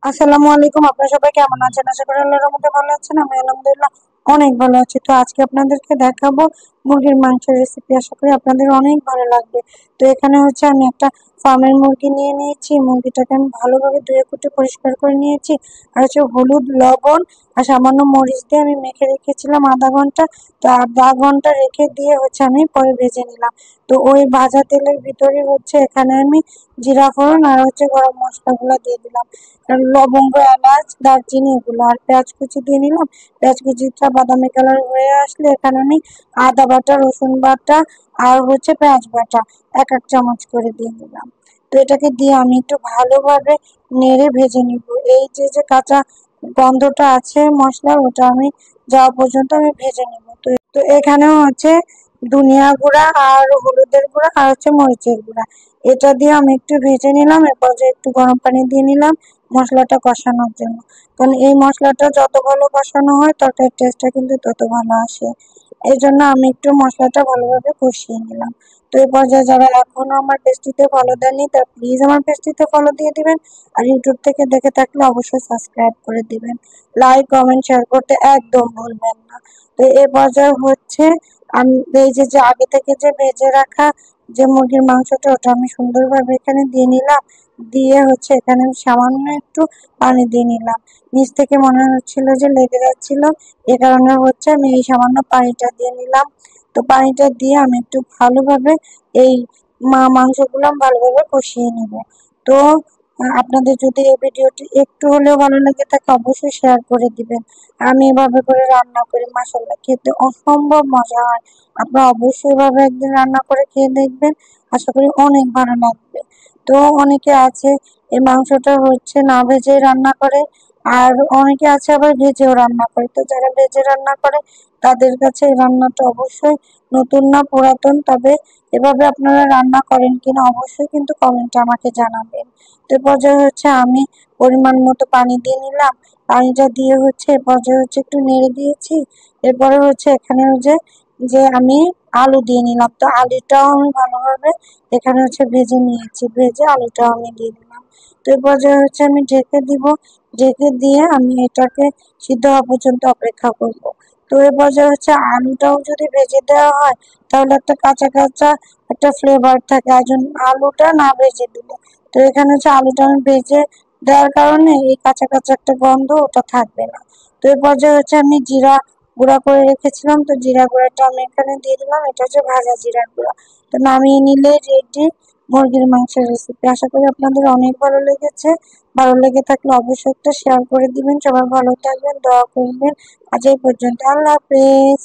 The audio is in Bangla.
আসসালামু আলাইকুম। আপনারা সবাই কেমন আছেন? আশা করি আল্লাহর রহমতে ভালো আছেন। আমি আলহামদুলিল্লাহ অনেক ভালো আছি। তো আজকে আপনাদেরকে দেখাবো মুরগির মাংসের রেসিপি। আশা করি আপনাদের অনেক ভালো লাগবে। তো এখানে হচ্ছে আমি একটা ফার্মের মুরগি নিয়ে নিয়েছি। মুরগিটাকে আমি ভালোভাবে ধুয়ে কুটে পরিষ্কার করে নিয়েছি। আর হচ্ছে হলুদ, লবণ আর সামান্য মরিচ দিয়ে আমি মেখে রেখেছিলাম আধা ঘন্টা। তো আধা ঘন্টা রেখে দিয়ে হচ্ছে আমি পরে ভেজে নিলাম। তো ওই ভাজা তেলের ভিতরে হচ্ছে এখানে আমি জিরা ফোড়ন আর হচ্ছে গরম মশলাগুলো দিয়ে দিলাম। আর লবঙ্গ, এলাচ, দারচিনি এগুলো আর পেঁয়াজ কুচি দিয়ে নিলাম। পেঁয়াজ কুচিটা বাদামি কালার হয়ে আসলে এখানে আমি আদা বাটা, রসুন বাটা আর হচ্ছে পেঁয়াজ বাটা এক এক চামচ করে দিয়ে দিলাম। তো এটাকে দিয়ে আমি একটু ভালোভাবে নেড়ে ভেজে নিব। এই যে কাঁচা গন্ধটা আছে মশলার, ওটা আমি যাওয়া পর্যন্ত আমি ভেজে নিব। তো এখানেও হচ্ছে ধনিয়া গুঁড়া আর হলুদের গুঁড়া আর হচ্ছে মরিচের গুঁড়া, এটা দিয়ে আমি একটু ভেজে নিলাম। এরপর যে একটু গরম পানি দিয়ে নিলাম মশলাটা কষানোর জন্য, কারণ এই মশলাটা যত ভালো কষানো হয় তরকারির টেস্টটা কিন্তু তত ভালো আসে। এই জন্য আমি একটু মশলাটা ভালোভাবে কষিয়ে নিলাম। তো এই পর্যায়ে যারা এখনো আমার পেজটিতে ফলো দেননি তারা প্লিজ আমার পেজটিতে ফলো দিয়ে দিবেন। আর ইউটিউব থেকে দেখে থাকলে অবশ্যই সাবস্ক্রাইব করে দিবেন। লাইক, কমেন্ট, শেয়ার করতে একদম ভুলবেন না। তো এই পর্যায়ে হচ্ছে আমি এই যে আগে থেকে যে ভেজে রাখা যে মুরগির মাংসটা, ওটা আমি সুন্দরভাবে এখানে দিয়ে নিলাম। দিয়ে হচ্ছে এখানে আমি সামান্য একটু পানি দিয়ে নিলাম। নিচ থেকে মনে হচ্ছিল যে লেগে যাচ্ছিল, এ কারণে হচ্ছে আমি এই সামান্য পানিটা দিয়ে নিলাম। তো পানিটা দিয়ে আমি একটু ভালোভাবে এই মাংসগুলো আমি ভালোভাবে কষিয়ে নিব। তো আপনাদের যদি এই ভিডিওটি একটু হলেও ভালো লেগে থাকে অবশ্যই শেয়ার করে দিবেন। আমি এভাবে করে রান্না করি, মাশাআল্লাহ খেতে অসম্ভব মজা হয়। আপনারা অবশ্যই এভাবে একদিন রান্না করে খেয়ে দেখবেন, আশা করি অনেক ভালো লাগবে। তো অনেকে আছে এই মাংসটা হচ্ছে না ভেজে রান্না করে, আর অনেকে আছে আবার ভেজেও রান্না করে। তো যারা ভেজে রান্না করে তাদের কাছে এই রান্নাটা অবশ্যই নতুন না পুরাতন, তবে এভাবে আপনারা রান্না করেন কিনা অবশ্যই কিন্তু কমেন্টে আমাকে জানাবেন। তো এ পর্যায়ে হচ্ছে আমি পরিমাণ মতো পানি দিয়ে নিলাম। পানিটা দিয়ে হচ্ছে এ পর্যায়ে হচ্ছে একটু নেড়ে দিয়েছি। এরপরে হচ্ছে এখানে যে যে আমি আলু দিয়ে নিলাম। তো আলুটাও আমি ভালোভাবে এখানে হচ্ছে ভেজে নিয়েছি, ভেজে আলুটাও আমি দিয়ে দিলাম। তো এই পর্যায়ে হচ্ছে আমি ঢেকে দিব। ঢেকে দিয়ে আমি এটাকে সিদ্ধ হওয়া পর্যন্ত অপেক্ষা করব। তো এই পর্যায়ে হচ্ছে আলুটাও যদি ভেজে দেওয়া হয় তাহলে একটা কাঁচা কাঁচা একটা ফ্লেভার থাকে, আর আলুটা না ভেজে দিলে। তো এখানে হচ্ছে আলুটা আমি ভেজে দেওয়ার কারণে এই কাঁচা কাঁচা একটা গন্ধ ওটা থাকবে না। তো এই পর্যায়ে হচ্ছে আমি জিরা গুঁড়া করে রেখেছিলাম, তো জিরা গুঁড়াটা আমি এখানে দিয়ে দিলাম। এটা হচ্ছে ভাজা জিরার গুঁড়া। তো নামিয়ে নিলে রেডি মুরগির মাংসের রেসিপি। আশা করি আপনাদের অনেক ভালো লেগেছে। ভালো লেগে থাকলে অবশ্যই একটা শেয়ার করে দিবেন। সবাই ভালো থাকবেন, দোয়া করবেন। আজ এই পর্যন্ত, আল্লাহ হাফেজ।